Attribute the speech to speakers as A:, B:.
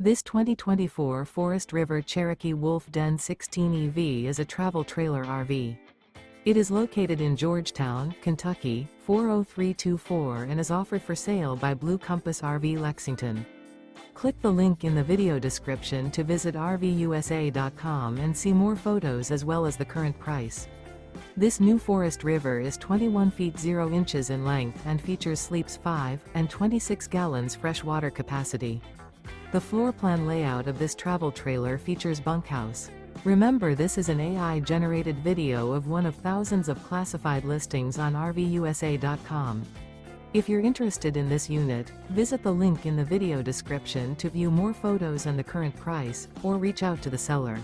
A: This 2024 Forest River Cherokee Wolf Den 16 EV is a travel trailer RV. It is located in Georgetown, Kentucky, 40324 and is offered for sale by Blue Compass RV Lexington. Click the link in the video description to visit RVUSA.com and see more photos as well as the current price. This new Forest River is 21 feet 0 inches in length and features sleeps 5 and 26 gallons fresh water capacity. The floor plan layout of this travel trailer features bunkhouse. Remember, this is an AI-generated video of one of thousands of classified listings on RVUSA.com. If you're interested in this unit, visit the link in the video description to view more photos and the current price, or reach out to the seller.